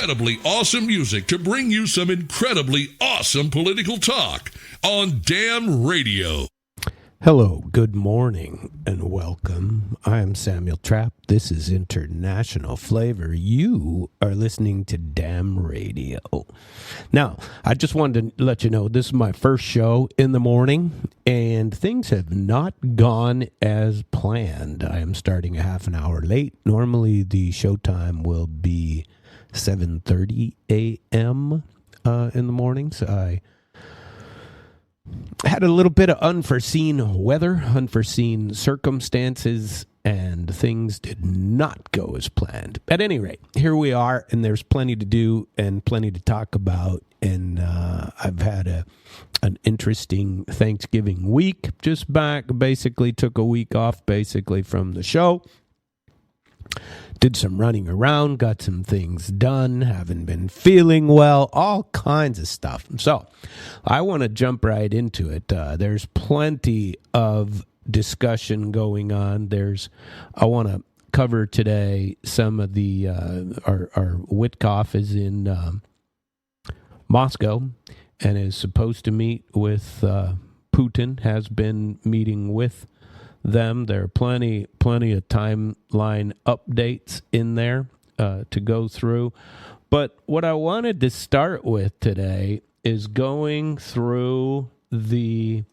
Incredibly awesome music to bring you some incredibly awesome political talk on Damn Radio. Hello, good morning, and welcome. I am Samuel Trapp. This is International Flavor. You are listening to Damn Radio. Now, I just wanted to let you know this is my first show in the morning, and things have not gone as planned. I am starting a half an hour late. Normally, the show time will be 7:30 a.m. In the mornings. I had a little bit of unforeseen weather, unforeseen circumstances, and things did not go as planned. At any rate, here we are, and there's plenty to do and plenty to talk about. And I've had an interesting Thanksgiving week just back. Basically took a week off basically from the show. Did some running around, got some things done, haven't been feeling well, all kinds of stuff. So I want to jump right into it. There's plenty of discussion going on. I want to cover today some of the, our Whitkoff is in Moscow and is supposed to meet with Putin, has been meeting with them. There are plenty of timeline updates in there to go through. But what I wanted to start with today is going through the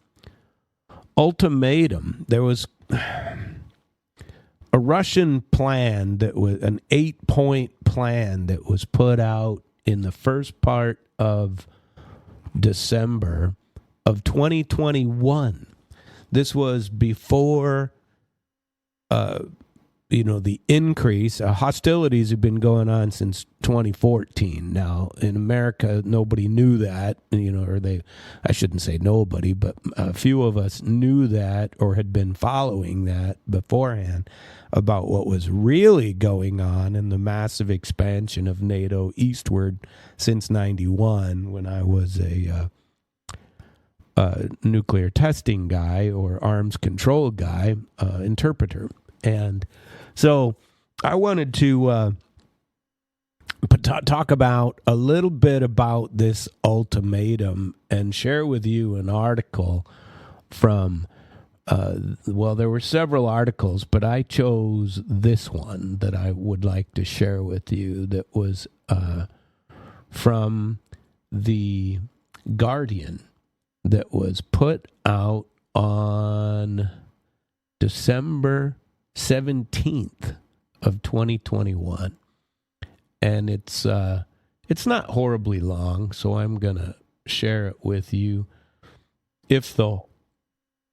ultimatum. There was a Russian plan that was an 8-point plan that was put out in the first part of December of 2021. This was before, the increase. Hostilities have been going on since 2014. Now, in America, nobody knew that, I shouldn't say nobody, but a few of us knew that or had been following that beforehand about what was really going on in the massive expansion of NATO eastward since 91 when I was a nuclear testing guy or arms control guy, interpreter. And so I wanted to talk about a little bit about this ultimatum and share with you an article from, there were several articles, but I chose this one that I would like to share with you that was from The Guardian, that was put out on December 17th of 2021. And it's not horribly long, so I'm going to share it with you. If the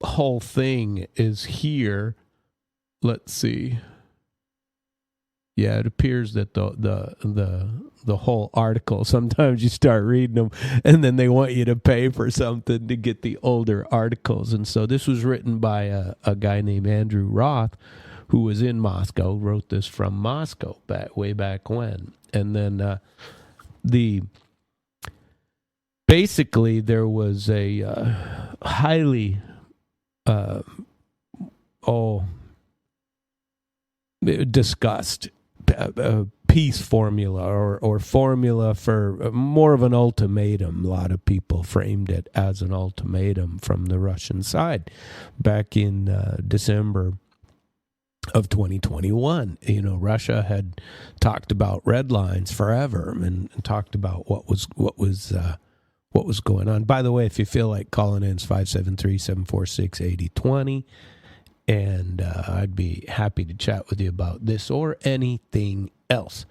whole thing is here, let's see. Yeah, it appears that the whole article, sometimes you start reading them and then they want you to pay for something to get the older articles. And so this was written by a guy named Andrew Roth, who was in Moscow, wrote this from Moscow way back when. And then basically there was a highly discussed peace formula or formula for more of an ultimatum. A lot of people framed it as an ultimatum from the Russian side back in December of 2021. Russia had talked about red lines forever and talked about what was going on. By the way, if you feel like calling in, it's 573-746-8020. And I'd be happy to chat with you about this or anything else.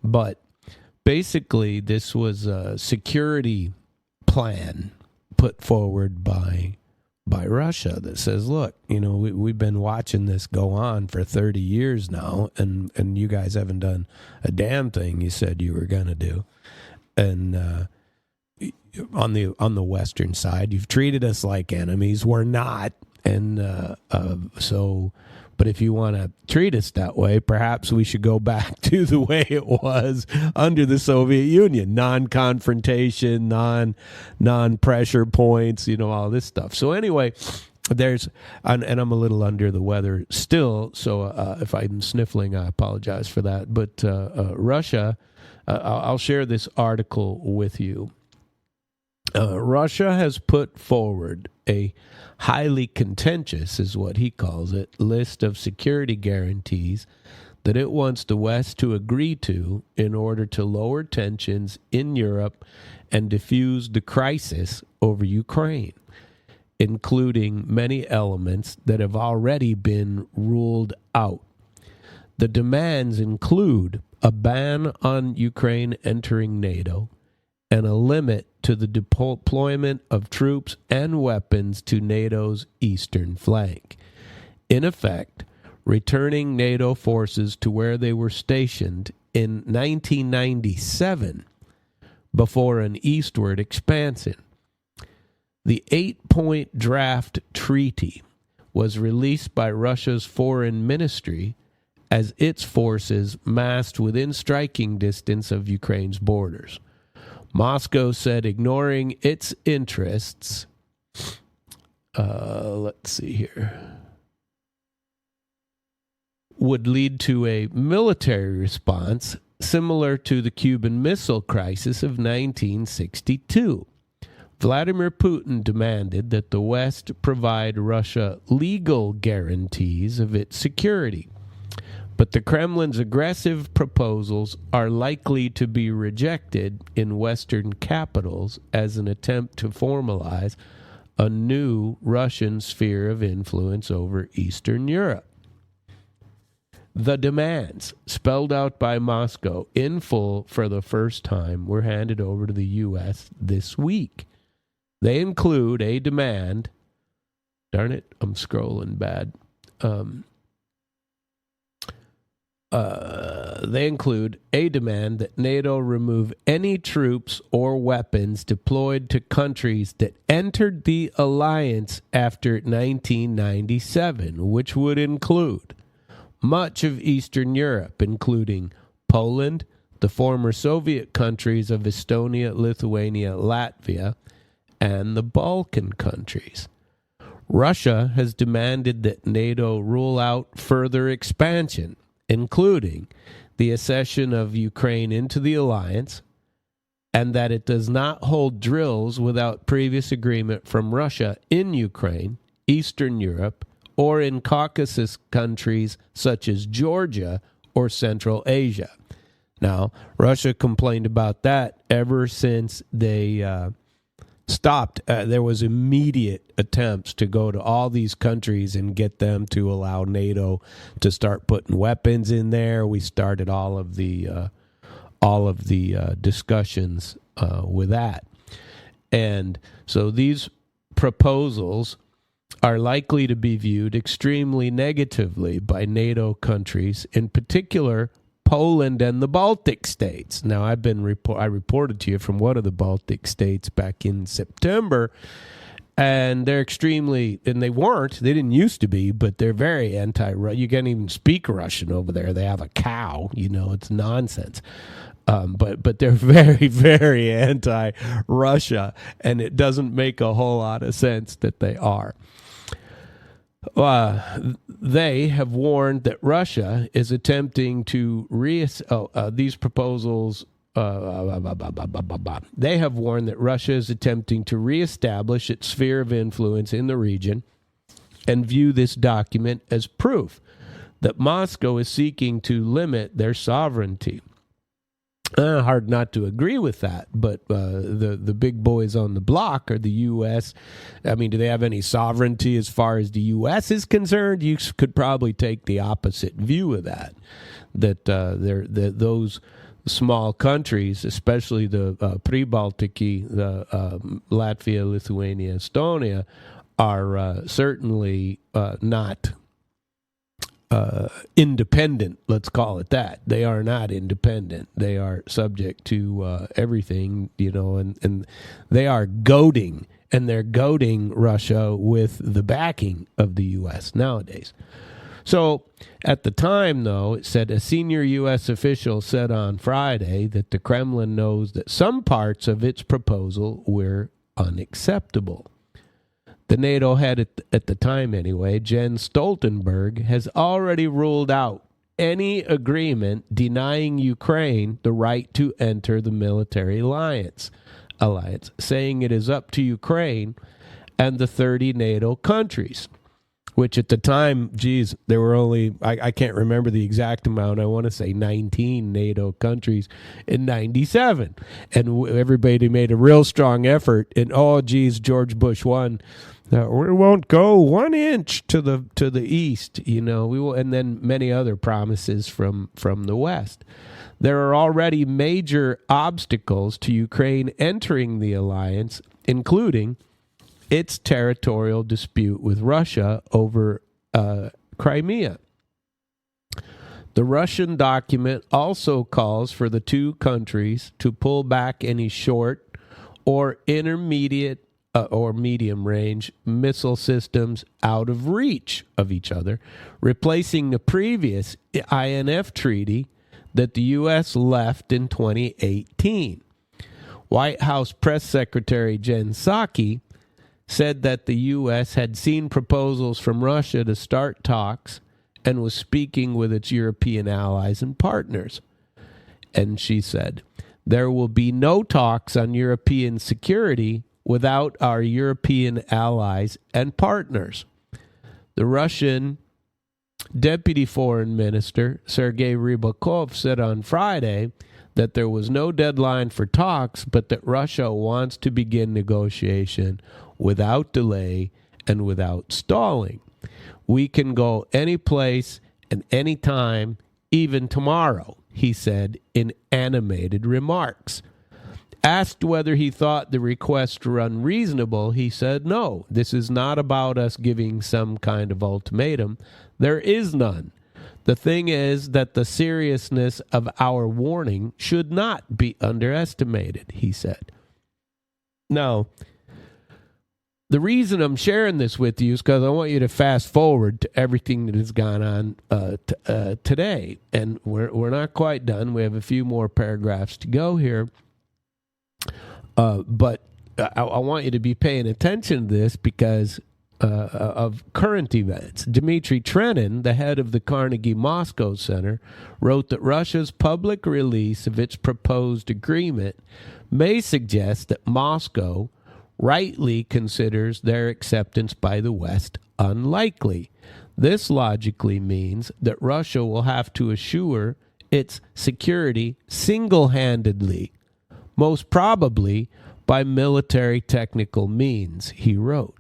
But basically, this was a security plan put forward by Russia that says, look, we've been watching this go on for 30 years now, and you guys haven't done a damn thing you said you were going to do. And on the Western side, you've treated us like enemies. We're not. And but if you want to treat us that way, perhaps we should go back to the way it was under the Soviet Union. Non-confrontation, non-pressure points, all this stuff. So anyway, and I'm a little under the weather still, so if I'm sniffling, I apologize for that. But Russia I'll share this article with you. Russia has put forward a highly contentious, is what he calls it, list of security guarantees that it wants the West to agree to in order to lower tensions in Europe and diffuse the crisis over Ukraine, including many elements that have already been ruled out. The demands include a ban on Ukraine entering NATO and a limit to the deployment of troops and weapons to NATO's eastern flank. In effect, returning NATO forces to where they were stationed in 1997 before an eastward expansion. The 8-point draft treaty was released by Russia's foreign ministry as its forces massed within striking distance of Ukraine's borders. Moscow said ignoring its interests, let's see here, would lead to a military response similar to the Cuban Missile Crisis of 1962. Vladimir Putin demanded that the West provide Russia legal guarantees of its security. But the Kremlin's aggressive proposals are likely to be rejected in Western capitals as an attempt to formalize a new Russian sphere of influence over Eastern Europe. The demands, spelled out by Moscow in full for the first time, were handed over to the U.S. this week. They include a demand, darn it, I'm scrolling bad. They include a demand that NATO remove any troops or weapons deployed to countries that entered the alliance after 1997, which would include much of Eastern Europe, including Poland, the former Soviet countries of Estonia, Lithuania, Latvia, and the Balkan countries. Russia has demanded that NATO rule out further expansion, including the accession of Ukraine into the alliance, and that it does not hold drills without previous agreement from Russia in Ukraine, Eastern Europe, or in Caucasus countries such as Georgia or Central Asia. Now, Russia complained about that ever since they stopped. There was immediate attempts to go to all these countries and get them to allow NATO to start putting weapons in there. We started all of the discussions with that. And so these proposals are likely to be viewed extremely negatively by NATO countries, in particular Poland and the Baltic states. Now, I reported to you from one of the Baltic states back in September, and they're extremely, and they didn't used to be, but they're very anti-Russian. You can't even speak Russian over there. They have a cow, it's nonsense. But they're very, very anti-Russia, and it doesn't make a whole lot of sense that they are. They have warned that Russia is attempting to these proposals. They have warned that Russia is attempting to reestablish its sphere of influence in the region and view this document as proof that Moscow is seeking to limit their sovereignty. Hard not to agree with that, but the big boys on the block are the U.S. I mean, do they have any sovereignty as far as the U.S. is concerned? You could probably take the opposite view of that, those small countries, especially the pre-Baltiki, the Latvia, Lithuania, Estonia, are certainly not independent, let's call it that. They are not independent. They are subject to everything, and they are goading, and they're goading Russia with the backing of the U.S. nowadays. So at the time, though, it said a senior U.S. official said on Friday that the Kremlin knows that some parts of its proposal were unacceptable. The NATO head at the time, anyway, Jens Stoltenberg, has already ruled out any agreement denying Ukraine the right to enter the military alliance, saying it is up to Ukraine and the 30 NATO countries, which at the time, there were only, I can't remember the exact amount, I want to say 19 NATO countries in 97. And everybody made a real strong effort. And, George Bush won. We won't go 1 inch to the east, we will, and then many other promises from the West. There are already major obstacles to Ukraine entering the alliance, including its territorial dispute with Russia over Crimea. The Russian document also calls for the two countries to pull back any short or intermediate or medium-range missile systems out of reach of each other, replacing the previous INF treaty that the U.S. left in 2018. White House Press Secretary Jen Psaki said that the U.S. had seen proposals from Russia to start talks and was speaking with its European allies and partners. And she said, there will be no talks on European security without our European allies and partners. The Russian Deputy Foreign Minister, Sergei Rybakov, said on Friday that there was no deadline for talks, but that Russia wants to begin negotiation without delay and without stalling. We can go any place and any time, even tomorrow, he said in animated remarks. Asked whether he thought the requests were unreasonable, he said, no, this is not about us giving some kind of ultimatum. There is none. The thing is that the seriousness of our warning should not be underestimated, he said. Now, the reason I'm sharing this with you is because I want you to fast forward to everything that has gone on today. And we're not quite done. We have a few more paragraphs to go here. But I want you to be paying attention to this because of current events. Dmitry Trenin, the head of the Carnegie Moscow Center, wrote that Russia's public release of its proposed agreement may suggest that Moscow rightly considers their acceptance by the West unlikely. This logically means that Russia will have to assure its security single-handedly, most probably by military technical means, he wrote.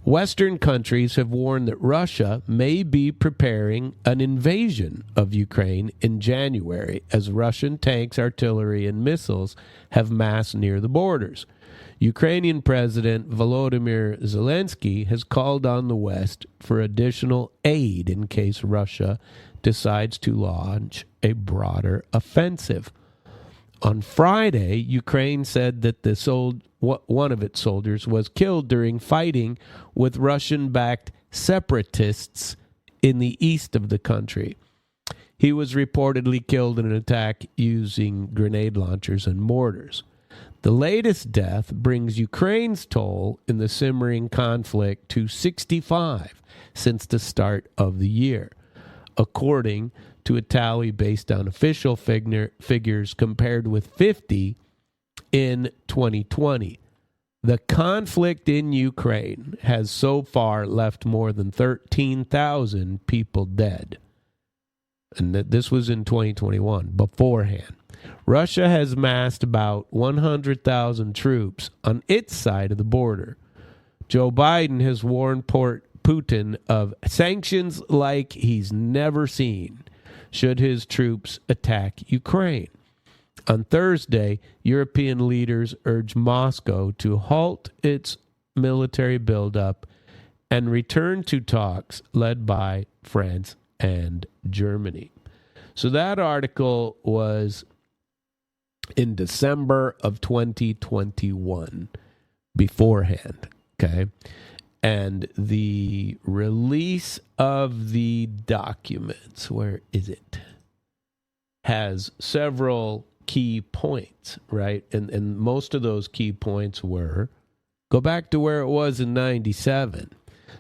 Western countries have warned that Russia may be preparing an invasion of Ukraine in January as Russian tanks, artillery, and missiles have massed near the borders. Ukrainian President Volodymyr Zelensky has called on the West for additional aid in case Russia decides to launch a broader offensive. On Friday, Ukraine said that one of its soldiers was killed during fighting with Russian-backed separatists in the east of the country. He was reportedly killed in an attack using grenade launchers and mortars. The latest death brings Ukraine's toll in the simmering conflict to 65 since the start of the year, according to a tally based on official figures compared with 50 in 2020. The conflict in Ukraine has so far left more than 13,000 people dead. And this was in 2021, beforehand. Russia has massed about 100,000 troops on its side of the border. Joe Biden has warned Putin of sanctions like he's never seen should his troops attack Ukraine. On Thursday, European leaders urged Moscow to halt its military buildup and return to talks led by France and Germany. So that article was in December of 2021, beforehand, okay? And the release of the documents, where is it? Has several key points, right? And most of those key points were, go back to where it was in 97.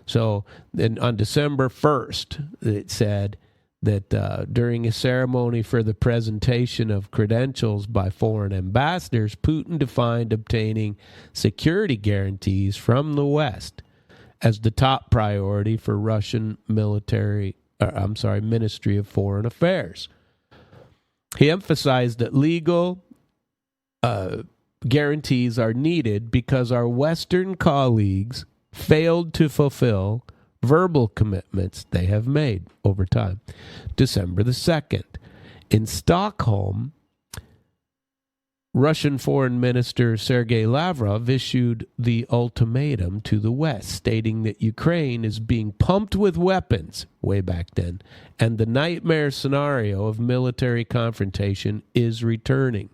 So then on December 1st, it said that during a ceremony for the presentation of credentials by foreign ambassadors, Putin defined obtaining security guarantees from the West as the top priority for Russian Ministry of Foreign Affairs. He emphasized that legal guarantees are needed because our Western colleagues failed to fulfill verbal commitments they have made over time. December the 2nd. In Stockholm, Russian Foreign Minister Sergei Lavrov issued the ultimatum to the West, stating that Ukraine is being pumped with weapons way back then, and the nightmare scenario of military confrontation is returning.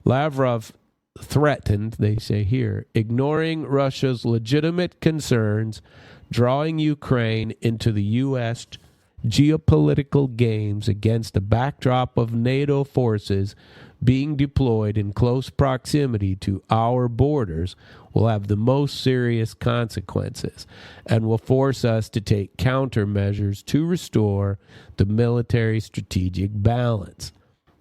Lavrov threatened, they say here, ignoring Russia's legitimate concerns, drawing Ukraine into the U.S. geopolitical games against a backdrop of NATO forces being deployed in close proximity to our borders will have the most serious consequences and will force us to take countermeasures to restore the military strategic balance.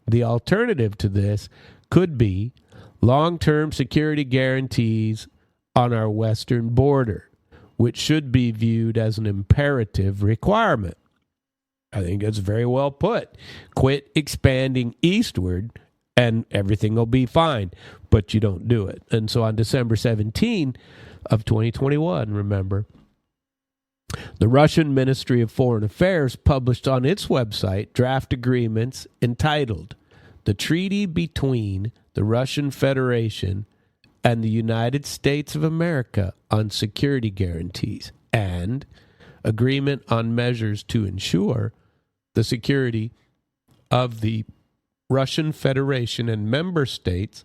The alternative to this could be long-term security guarantees on our western border, which should be viewed as an imperative requirement. I think that's very well put. Quit expanding eastward and everything will be fine, but you don't do it. And so on December 17 of 2021, remember, the Russian Ministry of Foreign Affairs published on its website draft agreements entitled The Treaty Between the Russian Federation and the United States of America on Security Guarantees and Agreement on Measures to Ensure the Security of the Russian Federation and member states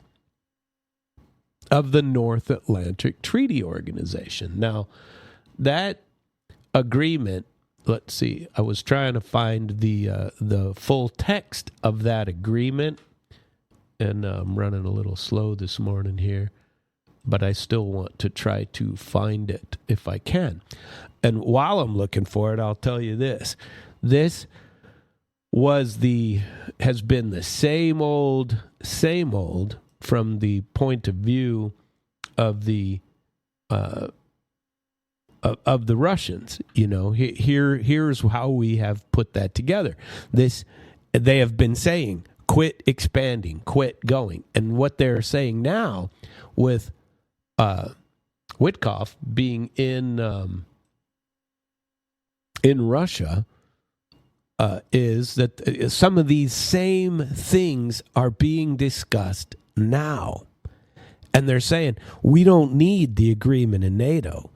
of the North Atlantic Treaty Organization. Now, that agreement, let's see, I was trying to find the full text of that agreement, and I'm running a little slow this morning here, but I still want to try to find it if I can. And while I'm looking for it, I'll tell you this. This has been the same old from the point of view of the Russians. You know, here's how we have put that together. They have been saying, quit expanding, quit going. And what they're saying now with Whitkoff being in Russia is that some of these same things are being discussed now. And they're saying, we don't need the agreement in NATO.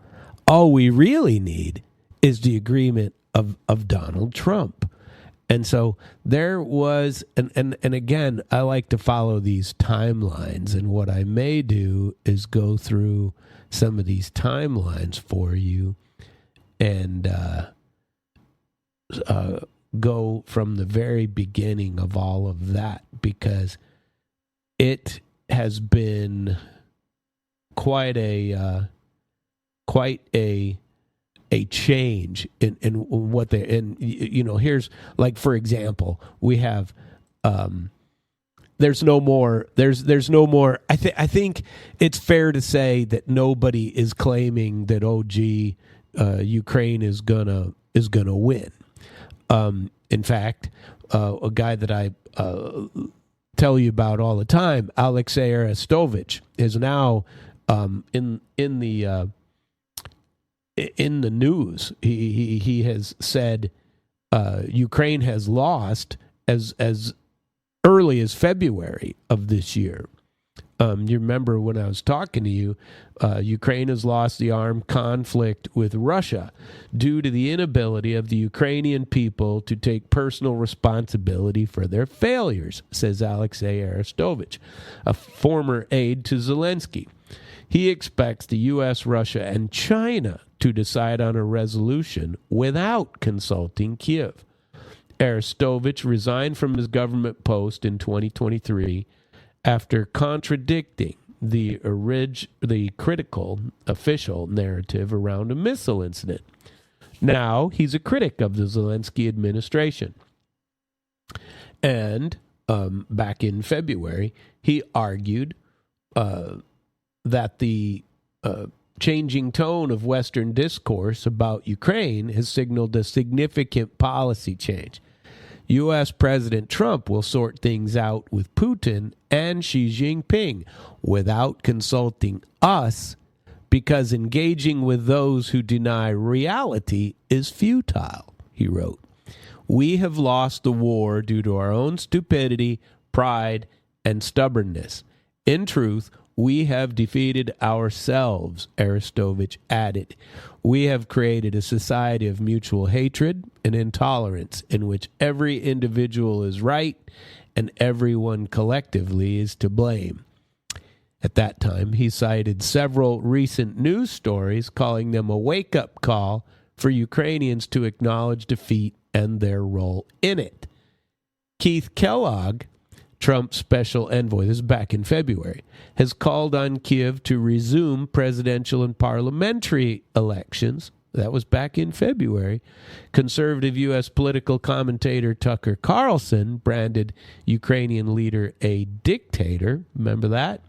All we really need is the agreement of Donald Trump. And so there was, and again, I like to follow these timelines. And what I may do is go through some of these timelines for you and go from the very beginning of all of that, because it has been quite a change in what they, and you know, here's, like, for example, we have there's no more I think it's fair to say that nobody is claiming that Ukraine is gonna win. In fact, a guy that I tell you about all the time, Alexei Arestovich, is now in the news. He has said Ukraine has lost as early as February of this year. You remember when I was talking to you, Ukraine has lost the armed conflict with Russia due to the inability of the Ukrainian people to take personal responsibility for their failures, says Alexei Arestovich, a former aide to Zelensky. He expects the U.S., Russia, and China to decide on a resolution without consulting Kiev. Arestovich resigned from his government post in 2023 after contradicting the critical official narrative around a missile incident. Now he's a critic of the Zelensky administration. And back in February, he argued that the changing tone of Western discourse about Ukraine has signaled a significant policy change. U.S. President Trump will sort things out with Putin and Xi Jinping without consulting us, because engaging with those who deny reality is futile, he wrote. We have lost the war due to our own stupidity, pride, and stubbornness. In truth, we have defeated ourselves, Arestovich added. We have created a society of mutual hatred and intolerance in which every individual is right and everyone collectively is to blame. At that time, he cited several recent news stories, calling them a wake-up call for Ukrainians to acknowledge defeat and their role in it. Keith Kellogg, Trump's special envoy, this is back in February, has called on Kyiv to resume presidential and parliamentary elections. That was back in February. Conservative U.S. political commentator Tucker Carlson branded Ukrainian leader a dictator. Remember that?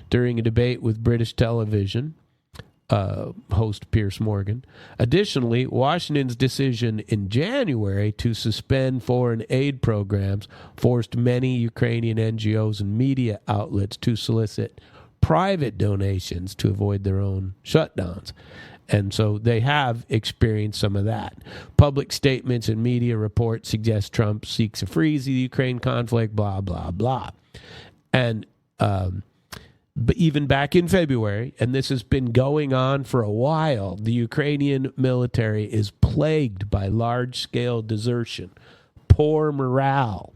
During a debate with British television host Piers Morgan. Additionally, Washington's decision in January to suspend foreign aid programs forced many Ukrainian NGOs and media outlets to solicit private donations to avoid their own shutdowns. And so they have experienced some of that. Public statements and media reports suggest Trump seeks a freeze of the Ukraine conflict, blah, blah, blah. And but even back in February, and this has been going on for a while, the Ukrainian military is plagued by large-scale desertion, poor morale,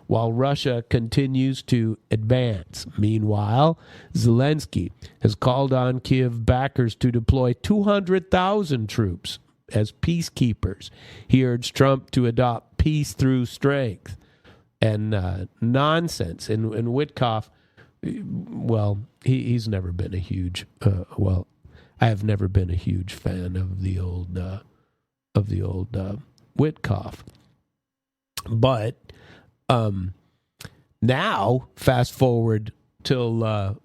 while Russia continues to advance. Meanwhile, Zelensky has called on Kyiv backers to deploy 200,000 troops as peacekeepers. He urged Trump to adopt peace through strength. And nonsense. And Whitkoff, well, he's never been a huge. I have never been a huge fan of the old Whitkoff. But now, fast forward till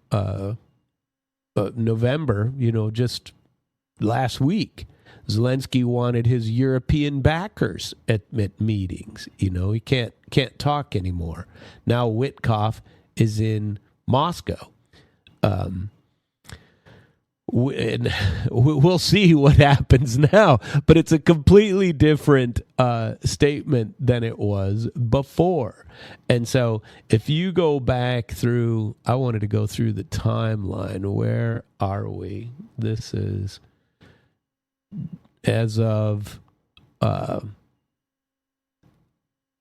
November, just last week, Zelensky wanted his European backers at meetings. He can't talk anymore. Now Whitkoff is in Moscow. We'll see what happens now, but it's a completely different statement than it was before. And so if you go back through, I wanted to go through the timeline. Where are we? This is as of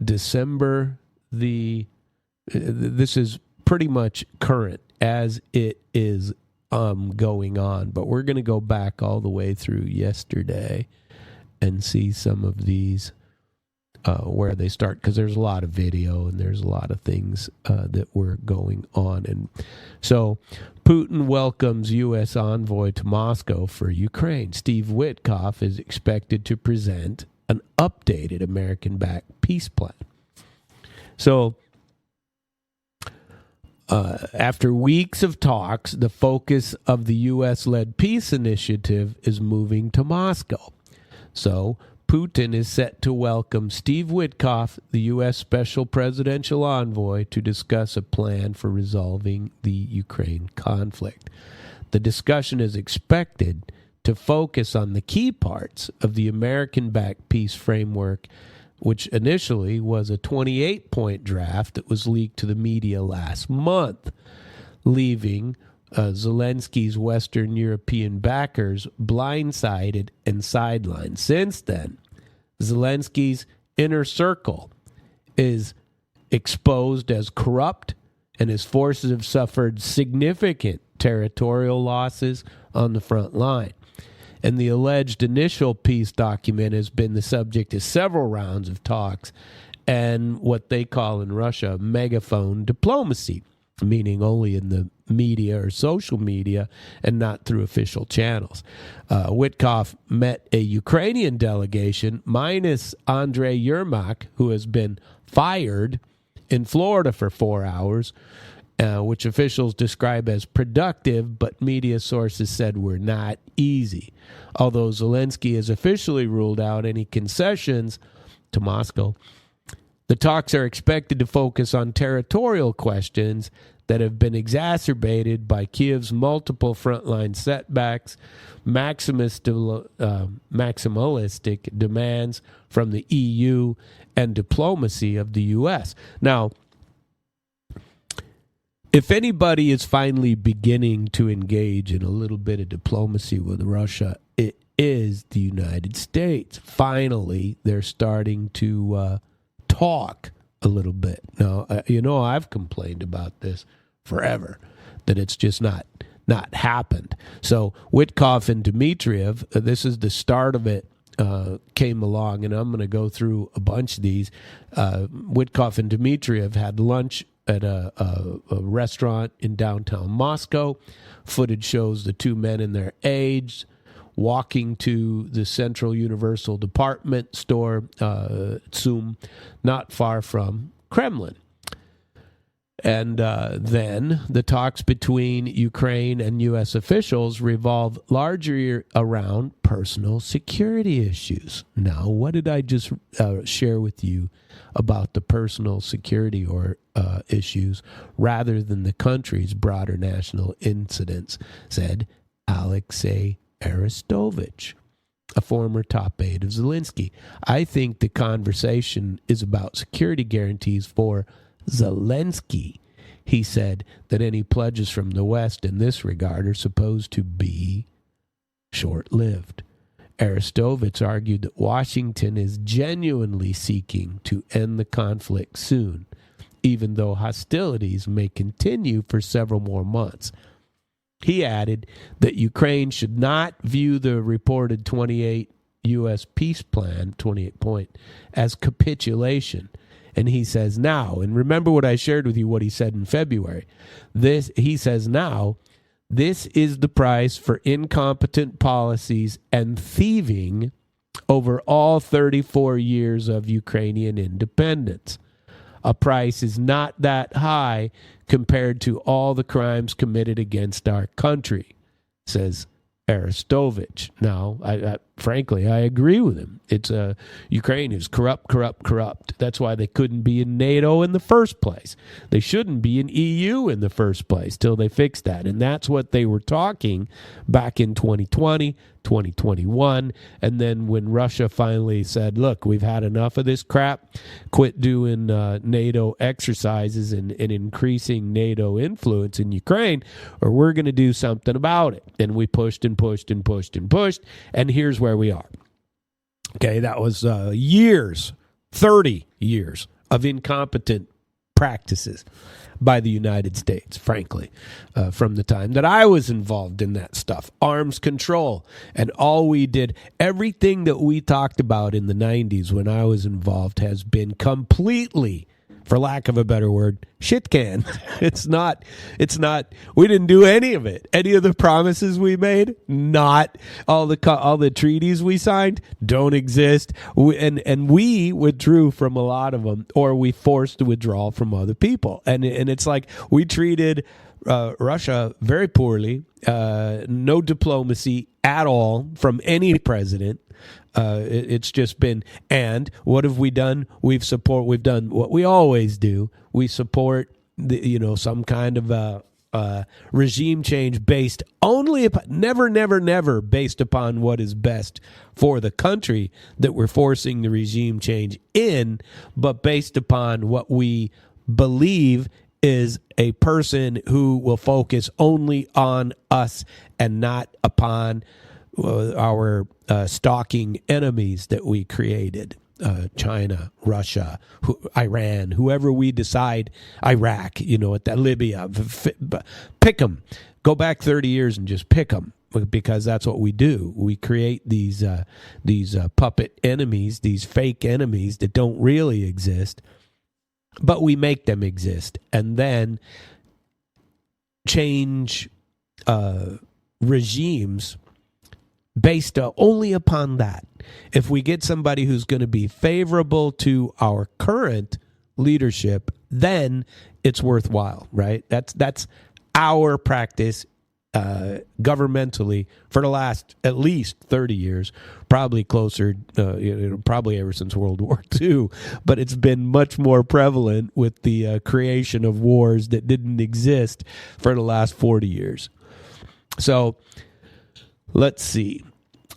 December this is pretty much current as it is going on, but we're going to go back all the way through yesterday and see some of these where they start, because there's a lot of video and there's a lot of things that were going on. And so Putin welcomes U.S. envoy to Moscow for Ukraine. Steve Whitkoff is expected to present an updated American-backed peace plan. So after weeks of talks, the focus of the U.S.-led peace initiative is moving to Moscow. So Putin is set to welcome Steve Whitkoff, the U.S. Special Presidential Envoy, to discuss a plan for resolving the Ukraine conflict. The discussion is expected to focus on the key parts of the American-backed peace framework, which initially was a 28-point draft that was leaked to the media last month, leaving Zelensky's Western European backers blindsided and sidelined. Since then, Zelensky's inner circle is exposed as corrupt, and his forces have suffered significant territorial losses on the front line. And the alleged initial peace document has been the subject of several rounds of talks and what they call in Russia megaphone diplomacy. meaning only in the media or social media and not through official channels. Whitkoff met a Ukrainian delegation minus Andrei Yermak, who has been fired in Florida for 4 hours, which officials describe as productive, but media sources said were not easy. Although Zelensky has officially ruled out any concessions to Moscow, the talks are expected to focus on territorial questions that have been exacerbated by Kiev's multiple frontline setbacks, maximalistic demands from the EU, and diplomacy of the U.S. Now, if anybody is finally beginning to engage in a little bit of diplomacy with Russia, it is the United States. Finally, they're starting to talk a little bit. Now, I've complained about this forever, that it's just not happened. So Whitkoff and Dmitriev, this is the start of it, came along, and I'm going to go through a bunch of these. Whitkoff and Dmitriev had lunch at a restaurant in downtown Moscow. Footage shows the two men in their age walking to the Central Universal Department store, Tsum, not far from Kremlin. And then the talks between Ukraine and U.S. officials revolve largely around personal security issues. Now, what did I just share with you about the personal security or issues rather than the country's broader national incidents, said Alexei Arestovich, a former top aide of Zelensky. I think the conversation is about security guarantees for Zelensky. He said that any pledges from the West in this regard are supposed to be short-lived. Arestovich argued that Washington is genuinely seeking to end the conflict soon, even though hostilities may continue for several more months. He added that Ukraine should not view the reported 28 U.S. peace plan, 28 point, as capitulation. And he says now, and remember what I shared with you, what he said in February. He says now, this is the price for incompetent policies and thieving over all 34 years of Ukrainian independence. A price is not that high compared to all the crimes committed against our country, says Arestovich. Now, frankly, I agree with him. It's Ukraine is corrupt. That's why they couldn't be in NATO in the first place. They shouldn't be in EU in the first place till they fix that. And that's what they were talking back in 2020, 2021. And then when Russia finally said, look, we've had enough of this crap, quit doing NATO exercises and increasing NATO influence in Ukraine, or we're going to do something about it. And we pushed and pushed and pushed and pushed. And here's where we are. Okay, that was years, 30 years of incompetent practices by the United States, frankly, from the time that I was involved in that stuff. Arms control. And all we did, everything that we talked about in the 90s when I was involved has been completely, for lack of a better word, shit can. It's not, we didn't do any of it. Any of the promises we made, not. All the treaties we signed don't exist. And we withdrew from a lot of them, or we forced to withdraw from other people. And it's like we treated Russia very poorly, no diplomacy at all from any president. It's just been, and what have we done? We've done what we always do. We support some kind of regime change based only upon, never based upon what is best for the country that we're forcing the regime change in, but based upon what we believe is a person who will focus only on us and not upon our stalking enemies that we created, China, Russia, Iran, whoever we decide, Iraq, at that Libya, pick them. Go back 30 years and just pick them, because that's what we do. We create these puppet enemies, these fake enemies that don't really exist, but we make them exist. And then change regimes based only upon that. If we get somebody who's going to be favorable to our current leadership, then it's worthwhile, right? That's our practice governmentally for the last at least 30 years, probably closer, probably ever since World War II, but it's been much more prevalent with the creation of wars that didn't exist for the last 40 years. So let's see.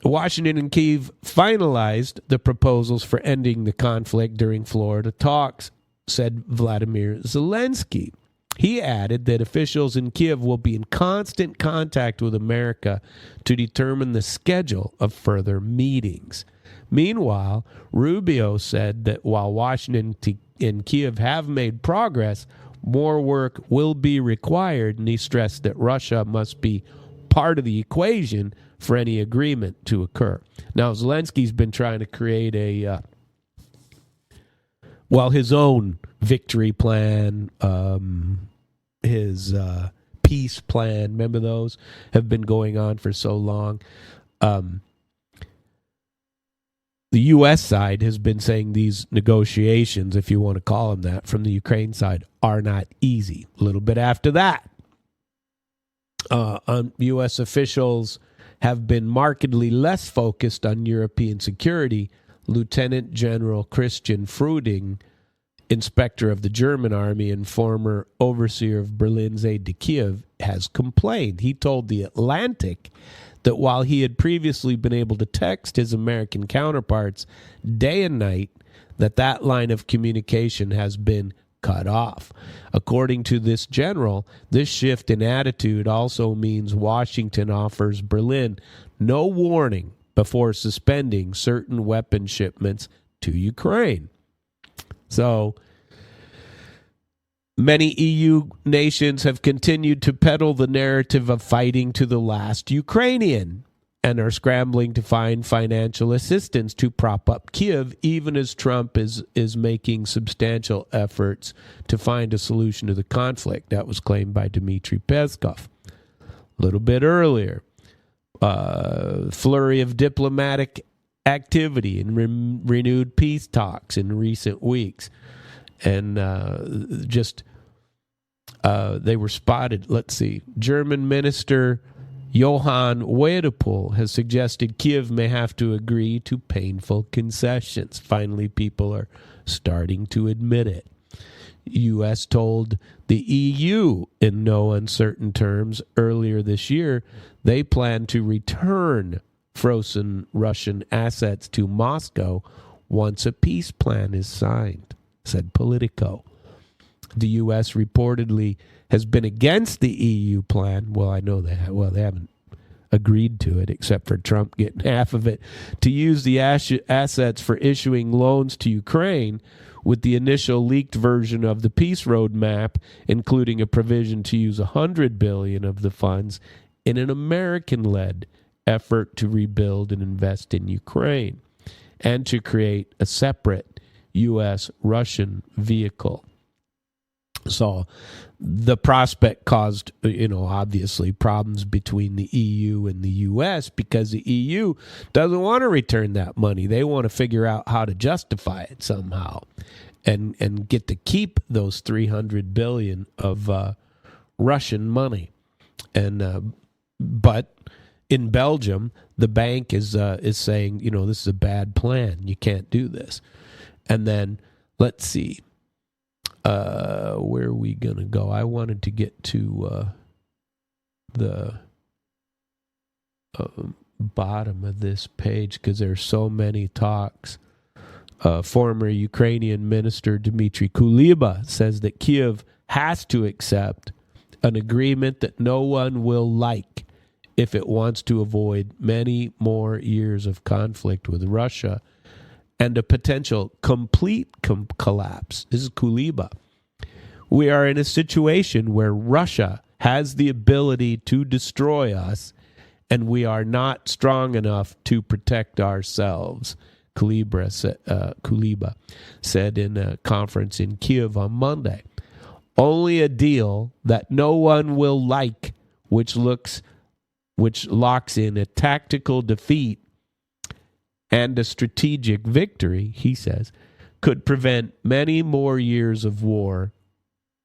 Washington and Kyiv finalized the proposals for ending the conflict during Florida talks, said Vladimir Zelensky. He added that officials in Kyiv will be in constant contact with America to determine the schedule of further meetings. Meanwhile, Rubio said that while Washington and Kyiv have made progress, more work will be required, and he stressed that Russia must be part of the equation for any agreement to occur. Now, Zelensky's been trying to create his own victory plan, his peace plan. Remember those have been going on for so long. The U.S. side has been saying these negotiations, if you want to call them that, from the Ukraine side are not easy. A little bit after that, U.S. officials have been markedly less focused on European security. Lieutenant General Christian Fruding, inspector of the German army and former overseer of Berlin's aid to Kyiv, has complained. He told The Atlantic that while he had previously been able to text his American counterparts day and night, that line of communication has been cut off. According to this general, this shift in attitude also means Washington offers Berlin no warning before suspending certain weapon shipments to Ukraine. So, many EU nations have continued to peddle the narrative of fighting to the last Ukrainian and are scrambling to find financial assistance to prop up Kyiv, even as Trump is making substantial efforts to find a solution to the conflict. That was claimed by Dmitry Peskov. A little bit earlier, flurry of diplomatic activity and renewed peace talks in recent weeks. And they were spotted. Let's see. German Minister Johann Wiedepol has suggested Kyiv may have to agree to painful concessions. Finally, people are starting to admit it. U.S. told the EU in no uncertain terms earlier this year they plan to return frozen Russian assets to Moscow once a peace plan is signed, said Politico. The U.S. reportedly has been against the EU plan. Well, I know they haven't agreed to it, except for Trump getting half of it, to use the assets for issuing loans to Ukraine, with the initial leaked version of the peace roadmap, including a provision to use $100 billion of the funds in an American-led effort to rebuild and invest in Ukraine, and to create a separate U.S.-Russian vehicle. So the prospect caused, obviously problems between the EU and the U.S. because the EU doesn't want to return that money. They want to figure out how to justify it somehow and get to keep those $300 billion of Russian money. And but in Belgium, the bank is saying, this is a bad plan. You can't do this. And then let's see. Where are we going to go? I wanted to get to the bottom of this page because there are so many talks. Former Ukrainian Minister Dmitry Kuleba says that Kyiv has to accept an agreement that no one will like if it wants to avoid many more years of conflict with Russia and a potential complete collapse. This is Kuleba. We are in a situation where Russia has the ability to destroy us, and we are not strong enough to protect ourselves, Kuleba said in a conference in Kyiv on Monday. Only a deal that no one will like, which locks in a tactical defeat and a strategic victory, he says, could prevent many more years of war,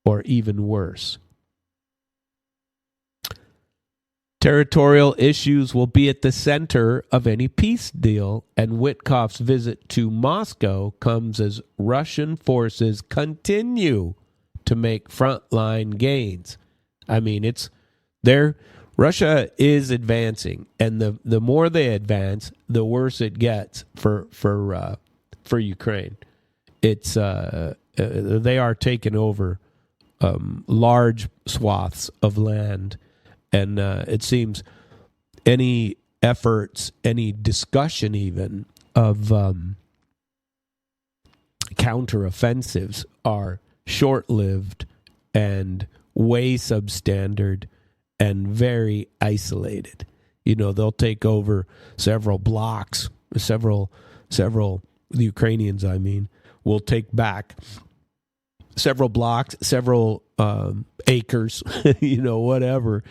or even worse. Territorial issues will be at the center of any peace deal, and Whitkoff's visit to Moscow comes as Russian forces continue to make frontline gains. I mean, Russia is advancing, and the more they advance, the worse it gets for Ukraine. It's they are taking over large swaths of land, and it seems any efforts, any discussion even of counteroffensives are short-lived and way substandard and very isolated. They'll take over several blocks, the Ukrainians, I mean, will take back several blocks, several acres, whatever,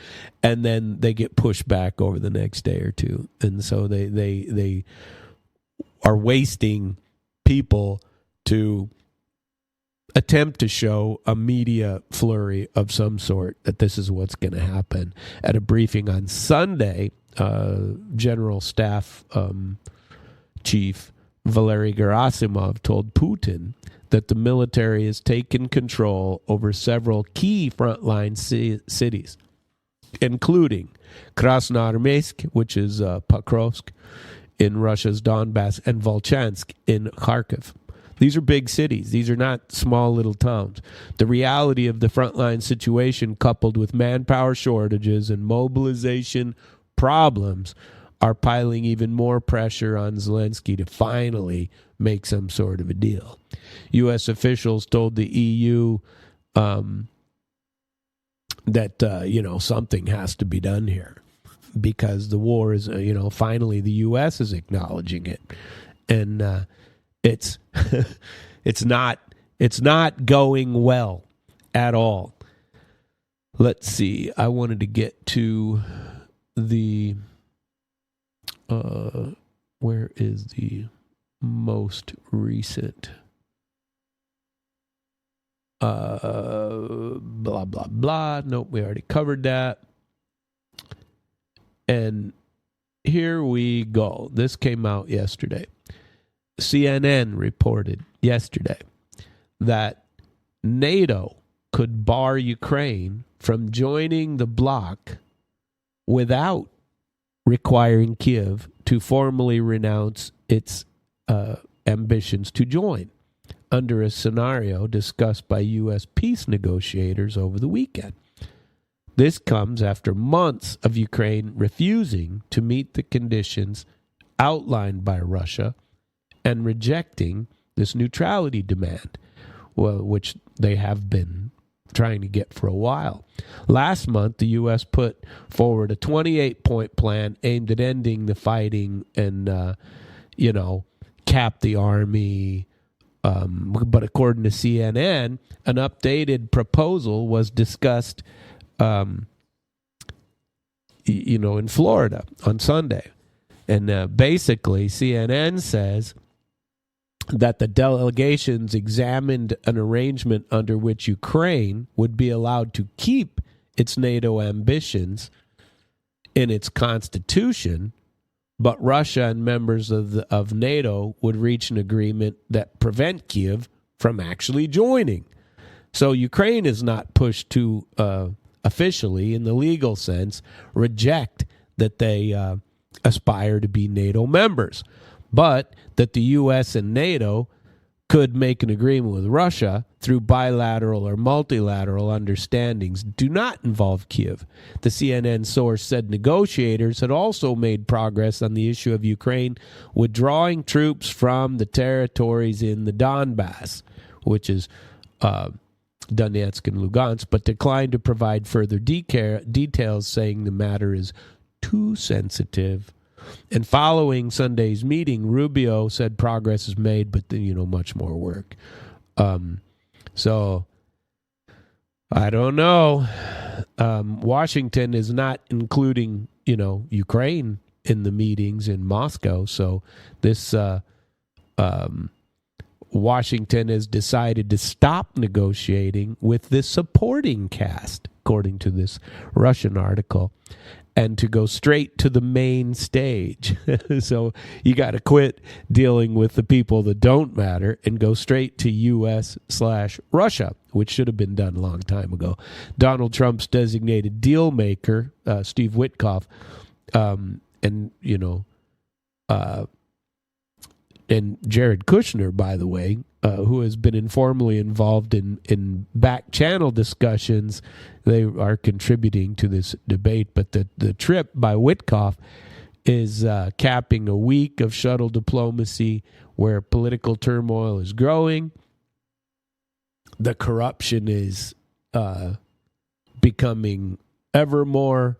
and then they get pushed back over the next day or two. And so they are wasting people to attempt to show a media flurry of some sort that this is what's going to happen. At a briefing on Sunday, General Staff Chief Valery Gerasimov told Putin that the military has taken control over several key frontline cities, including Krasnoarmeysk, which is Pokrovsk in Russia's Donbass, and Volchansk in Kharkiv. These are big cities. These are not small little towns. The reality of the frontline situation, coupled with manpower shortages and mobilization problems, are piling even more pressure on Zelensky to finally make some sort of a deal. U.S. officials told the EU that, something has to be done here because the war is, finally the U.S. is acknowledging it. And it's not going well at all. Let's see. I wanted to get to the where is the most recent blah blah blah. Nope, we already covered that. And here we go. This came out yesterday. CNN reported yesterday that NATO could bar Ukraine from joining the bloc without requiring Kiev to formally renounce its ambitions to join, under a scenario discussed by U.S. peace negotiators over the weekend. This comes after months of Ukraine refusing to meet the conditions outlined by Russia and rejecting this neutrality demand, which they have been trying to get for a while. Last month, the U.S. put forward a 28-point plan aimed at ending the fighting and, cap the army. But according to CNN, an updated proposal was discussed, in Florida on Sunday. And basically, CNN says that the delegations examined an arrangement under which Ukraine would be allowed to keep its NATO ambitions in its constitution, but Russia and members of NATO would reach an agreement that prevent Kiev from actually joining. So Ukraine is not pushed to officially, in the legal sense, reject that they aspire to be NATO members, but that the U.S. and NATO could make an agreement with Russia through bilateral or multilateral understandings do not involve Kiev. The CNN source said negotiators had also made progress on the issue of Ukraine withdrawing troops from the territories in the Donbass, which is Donetsk and Lugansk, but declined to provide further details, saying the matter is too sensitive. And following Sunday's meeting, Rubio said progress is made, but much more work. So I don't know. Washington is not including, Ukraine in the meetings in Moscow. So this Washington has decided to stop negotiating with the supporting cast, according to this Russian article, and to go straight to the main stage. So you got to quit dealing with the people that don't matter and go straight to U.S./Russia, which should have been done a long time ago. Donald Trump's designated deal maker, Steve Whitkoff, and Jared Kushner, by the way, who has been informally involved in back channel discussions, they are contributing to this debate. But the trip by Whitkoff is capping a week of shuttle diplomacy where political turmoil is growing. The corruption is becoming ever more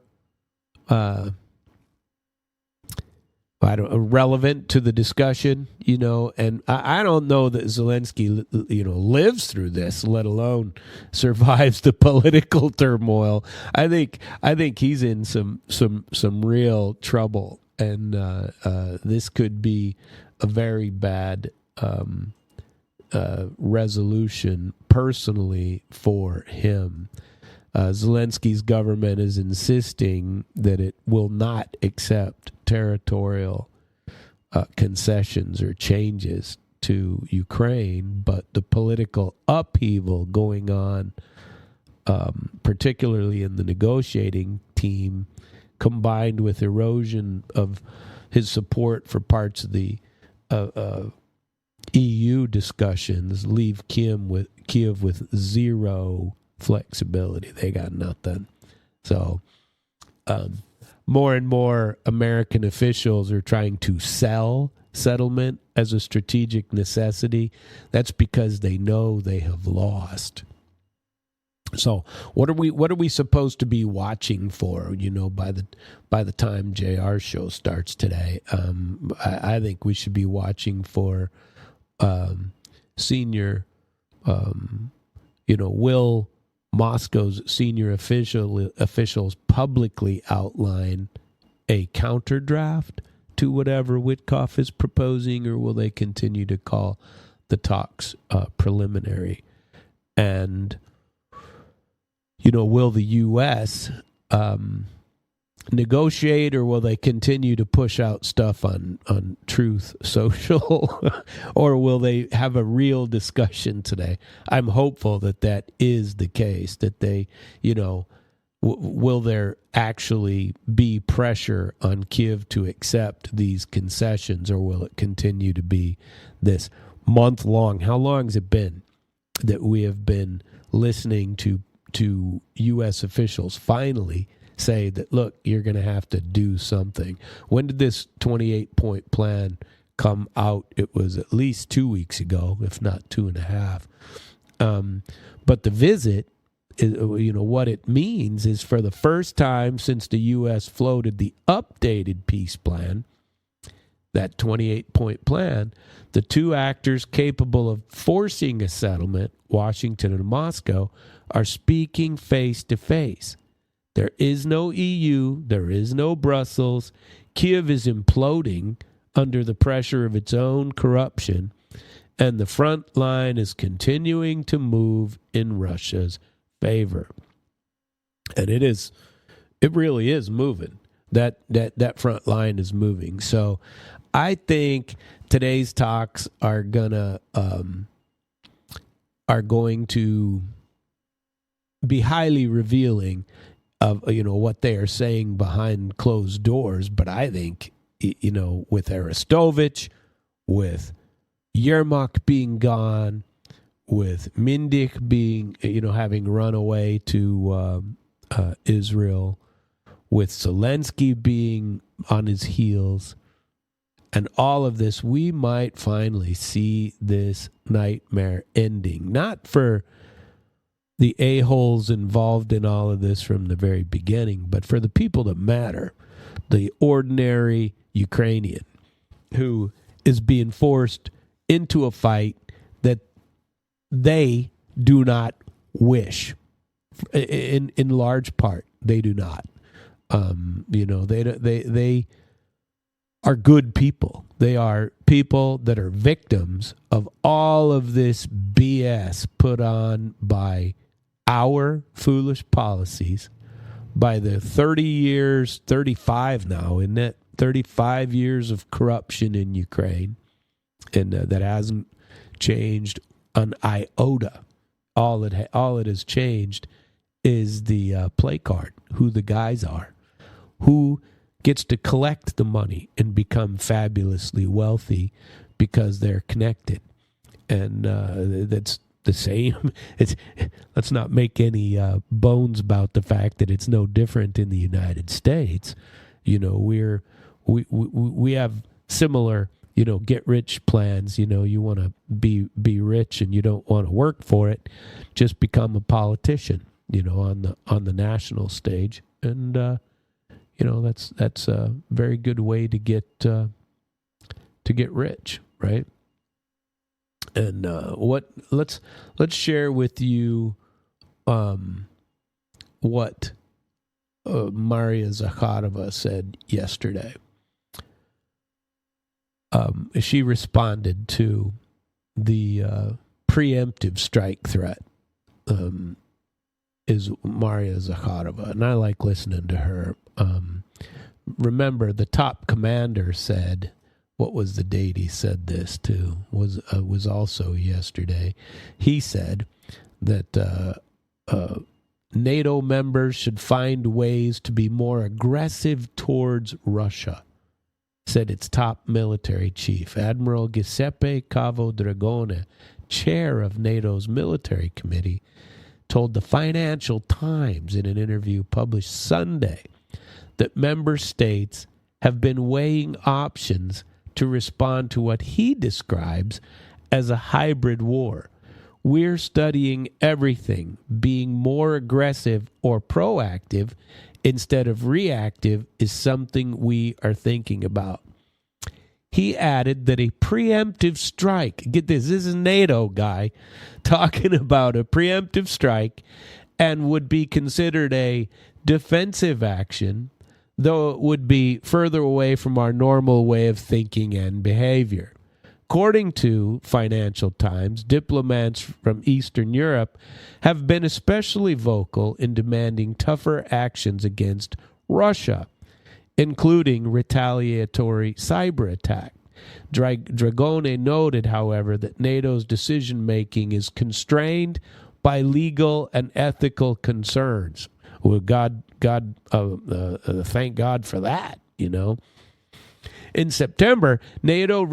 relevant to the discussion, and I don't know that Zelensky, lives through this, let alone survives the political turmoil. I think he's in some real trouble, and this could be a very bad resolution personally for him. Zelensky's government is insisting that it will not accept territorial concessions or changes to Ukraine, but the political upheaval going on, particularly in the negotiating team, combined with erosion of his support for parts of the EU discussions, leave Kiev with zero flexibility. They got nothing. So more and more American officials are trying to sell settlement as a strategic necessity. That's because they know they have lost. So what are we supposed to be watching for, by the time JR's show starts today? I think we should be watching for senior will Moscow's senior officials publicly outline a counter draft to whatever Whitkoff is proposing, or will they continue to call the talks preliminary? And, will the U.S. Negotiate, or will they continue to push out stuff on Truth Social, or will they have a real discussion today? I'm hopeful that is the case, that they, will there actually be pressure on Kiev to accept these concessions, or will it continue to be this month-long? How long has it been that we have been listening to U.S. officials finally say that, look, you're going to have to do something? When did this 28-point plan come out? It was at least 2 weeks ago, if not 2.5. But the visit, what it means is, for the first time since the U.S. floated the updated peace plan, that 28-point plan, the two actors capable of forcing a settlement, Washington and Moscow, are speaking face to face. There is no EU. There is no Brussels. Kiev is imploding under the pressure of its own corruption, and the front line is continuing to move in Russia's favor. And it really is moving. That front line is moving. So I think today's talks are going to be highly revealing of what they are saying behind closed doors. But I think with Arestovich, with Yermak being gone, with Mindik being having run away to Israel, with Zelensky being on his heels, and all of this, we might finally see this nightmare ending. Not for the a-holes involved in all of this from the very beginning, but for the people that matter, the ordinary Ukrainian who is being forced into a fight that they do not wish. In large part, they do not. They are good people. They are people that are victims of all of this BS put on by our foolish policies, by the 35 now, isn't it? 35 years of corruption in Ukraine, and that hasn't changed an iota. All it has changed is the play card, who the guys are, who gets to collect the money and become fabulously wealthy because they're connected. And that's the same. Let's not make any bones about the fact that it's no different in the United States. We have similar, get rich plans. You want to be rich and you don't want to work for it. Just become a politician, on the national stage. And that's a very good way to get rich, right? And let's share with you what Maria Zakharova said yesterday. She responded to the preemptive strike threat. Is Maria Zakharova, and I like listening to her. Remember, the top commander said, what was the date he said this to? Was also yesterday. He said that NATO members should find ways to be more aggressive towards Russia, said its top military chief, Admiral Giuseppe Cavo Dragone, chair of NATO's military committee, told the Financial Times in an interview published Sunday that member states have been weighing options to respond to what he describes as a hybrid war. We're studying everything. Being more aggressive or proactive instead of reactive is something we are thinking about. He added that a preemptive strike, get this is a NATO guy talking about a preemptive strike, and would be considered a defensive action, though it would be further away from our normal way of thinking and behavior. According to Financial Times, diplomats from Eastern Europe have been especially vocal in demanding tougher actions against Russia, including retaliatory cyber attack. Dragone noted, however, that NATO's decision-making is constrained by legal and ethical concerns. Well, thank God for that, In September, NATO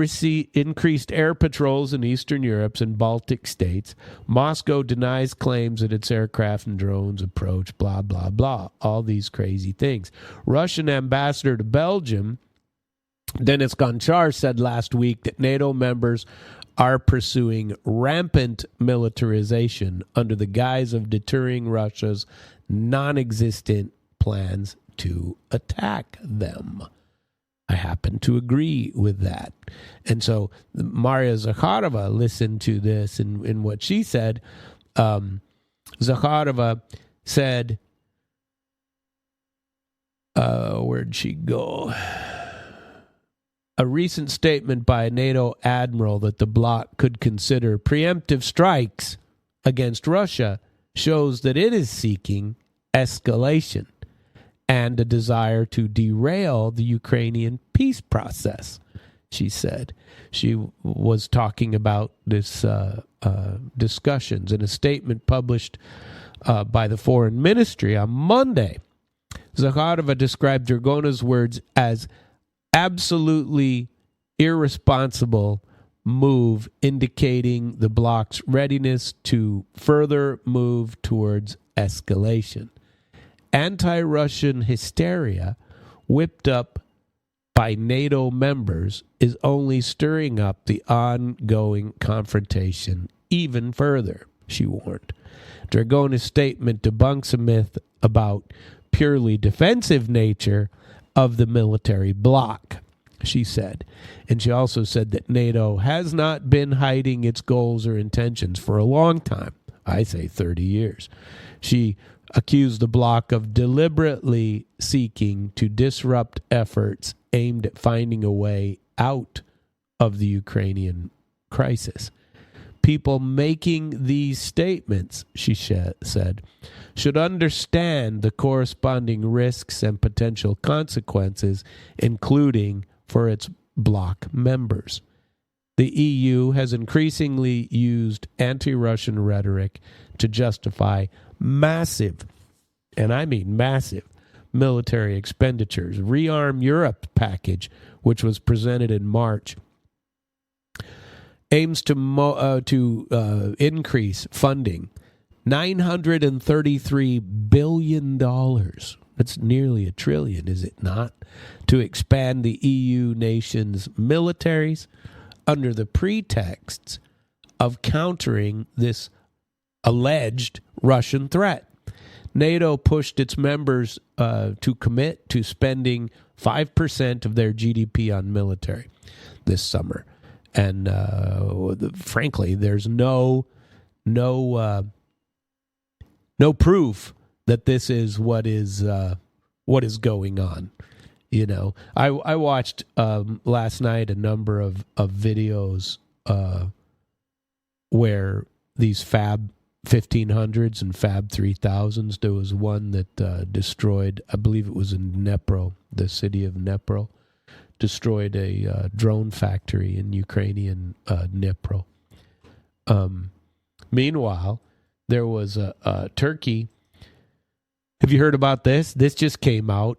increased air patrols in Eastern Europe and Baltic states. Moscow denies claims that its aircraft and drones approach, blah, blah, blah. All these crazy things. Russian ambassador to Belgium, Denis Gonchar, said last week that NATO members are pursuing rampant militarization under the guise of deterring Russia's non-existent plans to attack them. I happen to agree with that. And so Maria Zakharova listened to this, and what she said, Zakharova said, where'd she go? A recent statement by a NATO admiral that the bloc could consider preemptive strikes against Russia shows that it is seeking escalation and a desire to derail the Ukrainian peace process, she said. She was talking about this discussions in a statement published by the Foreign Ministry on Monday. Zakharova described Dragona's words as absolutely irresponsible move, indicating the bloc's readiness to further move towards escalation. Anti-Russian hysteria whipped up by NATO members is only stirring up the ongoing confrontation even further, she warned. Dragona's statement debunks a myth about purely defensive nature of the military bloc, she said. And she also said that NATO has not been hiding its goals or intentions for a long time. I say 30 years. She accused the bloc of deliberately seeking to disrupt efforts aimed at finding a way out of the Ukrainian crisis. People making these statements, she said, should understand the corresponding risks and potential consequences, including for its bloc members. The EU has increasingly used anti-Russian rhetoric to justify massive, and I mean massive, military expenditures. Rearm Europe package, which was presented in March, aims to increase funding $933 billion. That's nearly $1 trillion, is it not? To expand the EU nations' militaries under the pretexts of countering this alleged Russian threat. NATO pushed its members to commit to spending 5% of their GDP on military this summer. And frankly, there's no proof that this is what is going on. You know, I watched last night a number of videos where these Fab 1500s and Fab 3000s. There was one that destroyed, I believe it was in Dnipro, the city of Dnipro, destroyed a drone factory in Ukrainian Dnipro. Meanwhile, there was a Turkey. Have you heard about this? This just came out.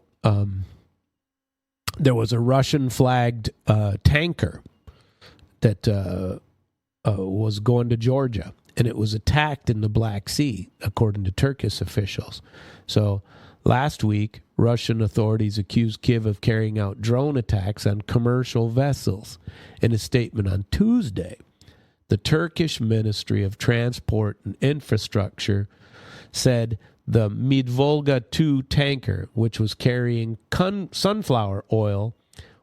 There was a Russian-flagged tanker that was going to Georgia, and it was attacked in the Black Sea, according to Turkish officials. So last week, Russian authorities accused Kyiv of carrying out drone attacks on commercial vessels. In a statement on Tuesday, the Turkish Ministry of Transport and Infrastructure said the Midvolga 2 tanker, which was carrying sunflower oil,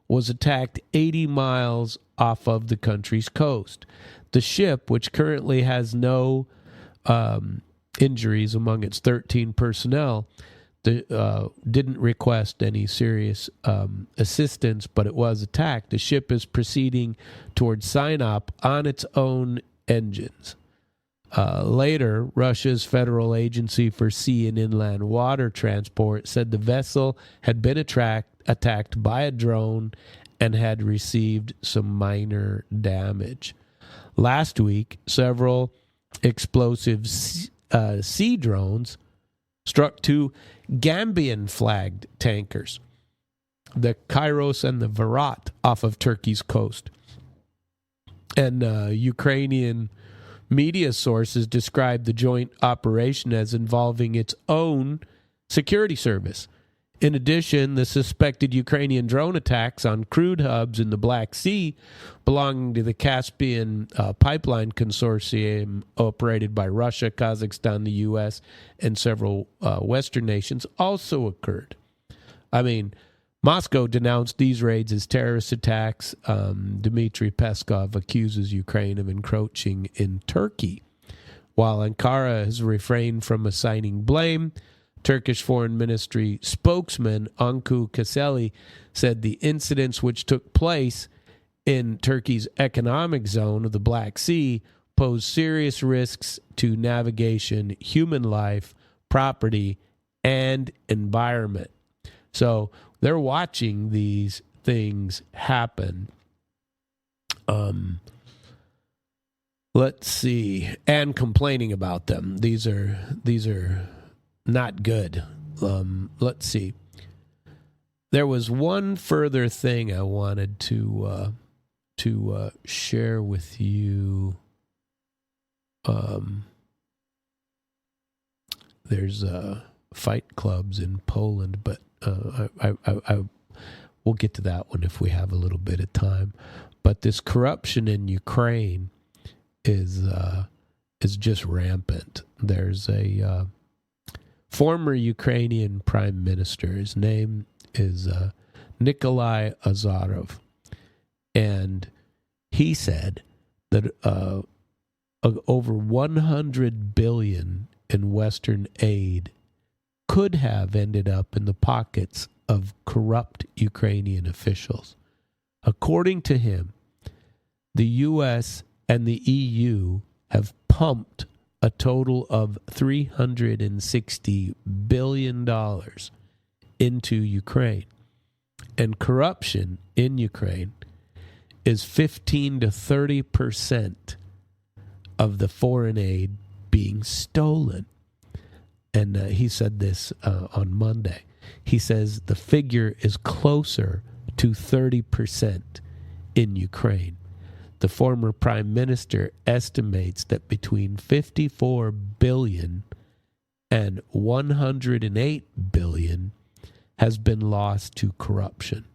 was attacked 80 miles off of the country's coast. The ship, which currently has no injuries among its 13 personnel, didn't request any serious assistance, but it was attacked. The ship is proceeding towards Sinop on its own engines. Later, Russia's Federal Agency for Sea and Inland Water Transport said the vessel had been attacked by a drone and had received some minor damage. Last week, several explosive sea drones struck two Gambian-flagged tankers, the Kairos and the Virat, off of Turkey's coast. And Ukrainian media sources described the joint operation as involving its own security service. In addition, the suspected Ukrainian drone attacks on crude hubs in the Black Sea belonging to the Caspian Pipeline Consortium operated by Russia, Kazakhstan, the U.S., and several Western nations also occurred. I mean, Moscow denounced these raids as terrorist attacks. Dmitry Peskov accuses Ukraine of encroaching in Turkey. While Ankara has refrained from assigning blame, Turkish Foreign Ministry spokesman Anku Keseli said the incidents which took place in Turkey's economic zone of the Black Sea pose serious risks to navigation, human life, property, and environment. So they're watching these things happen. Let's see, and complaining about them. These are not good. Let's see. There was one further thing I wanted to share with you. There's fight clubs in Poland, but I we'll get to that one if we have a little bit of time. But this corruption in Ukraine is just rampant. There's a former Ukrainian prime minister. His name is Nikolai Azarov, and he said that over $100 billion in Western aid could have ended up in the pockets of corrupt Ukrainian officials. According to him, the U.S. and the EU have pumped a total of $360 billion into Ukraine. And corruption in Ukraine is 15 to 30% of the foreign aid being stolen. And he said this on Monday. He says the figure is closer to 30% in Ukraine. The former prime minister estimates that between $54 billion and $108 billion has been lost to corruption.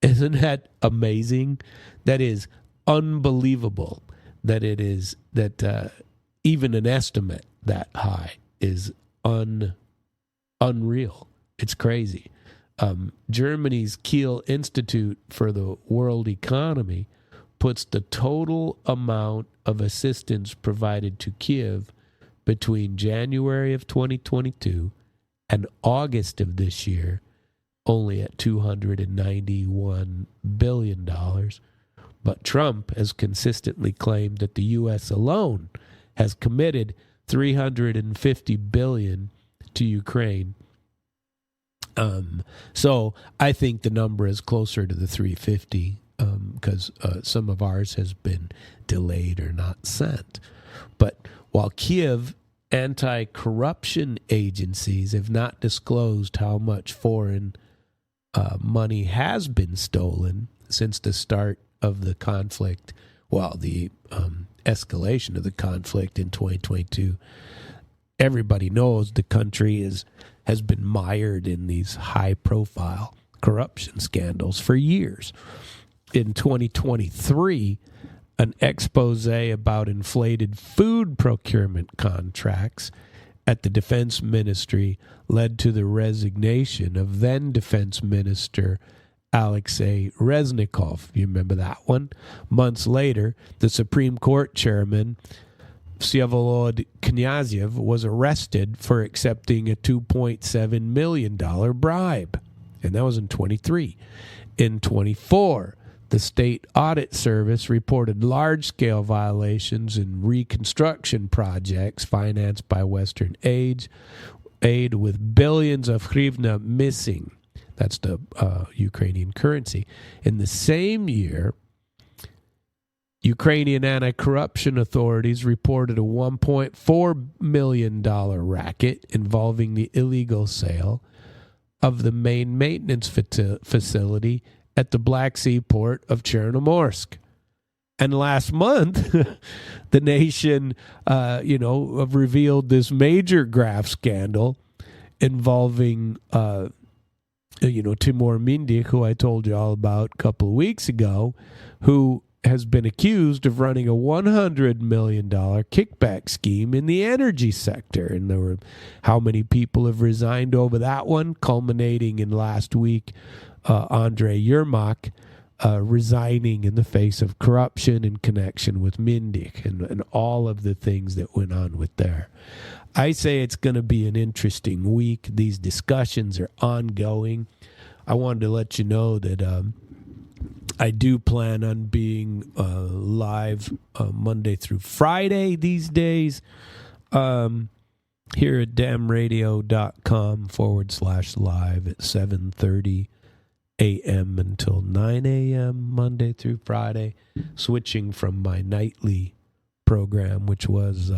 Isn't that amazing? That is unbelievable. That it is that even an estimate that high is unreal. It's crazy. Germany's Kiel Institute for the World Economy puts the total amount of assistance provided to Kiev between January of 2022 and August of this year only at $291 billion. But Trump has consistently claimed that the U.S. alone has committed $350 billion to Ukraine. So I think the number is closer to the 350 because some of ours has been delayed or not sent. But while Kiev anti-corruption agencies have not disclosed how much foreign money has been stolen since the start of the conflict, the escalation of the conflict in 2022, everybody knows the country has been mired in these high-profile corruption scandals for years. In 2023, an expose about inflated food procurement contracts at the Defense Ministry led to the resignation of then Defense Minister Alexei Reznikov. You remember that one? Months later, the Supreme Court chairman, Vsevolod Knyazyev, was arrested for accepting a $2.7 million bribe. And that was in 23. In 24, the State Audit Service reported large-scale violations in reconstruction projects financed by Western aid with billions of hryvnia missing. That's the Ukrainian currency. In the same year, Ukrainian anti-corruption authorities reported a $1.4 million racket involving the illegal sale of the main maintenance facility at the Black Sea port of Chernomorsk. And last month, the nation, revealed this major graft scandal involving Timur Mindik, who I told you all about a couple of weeks ago, who has been accused of running a $100 million kickback scheme in the energy sector. And there were how many people have resigned over that one, culminating in last week, Andrei Yermak resigning in the face of corruption in connection with Mindik and all of the things that went on with there. I say it's going to be an interesting week. These discussions are ongoing. I wanted to let you know that I do plan on being live Monday through Friday these days here at damradio.com/live at 7:30 a.m. until 9 a.m. Monday through Friday, switching from my nightly program, which was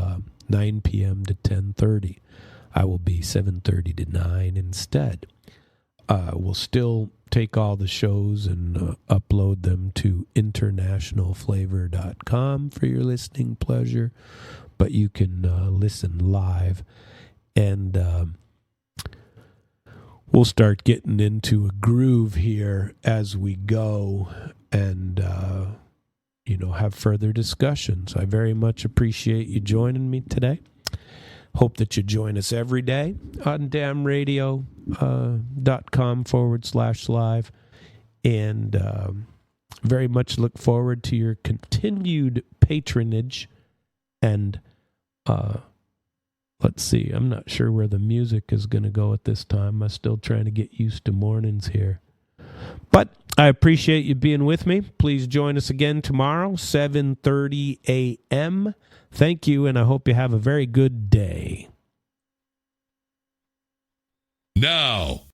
9 p.m. to 10:30. I will be 7:30 to 9 instead. We'll still take all the shows and upload them to internationalflavor.com for your listening pleasure, but you can listen live, and we'll start getting into a groove here as we go and have further discussions. I very much appreciate you joining me today. Hope that you join us every day on damradio.com /live. And very much look forward to your continued patronage. And let's see, I'm not sure where the music is going to go at this time. I'm still trying to get used to mornings here. But I appreciate you being with me. Please join us again tomorrow, 7:30 a.m. Thank you, and I hope you have a very good day. Now,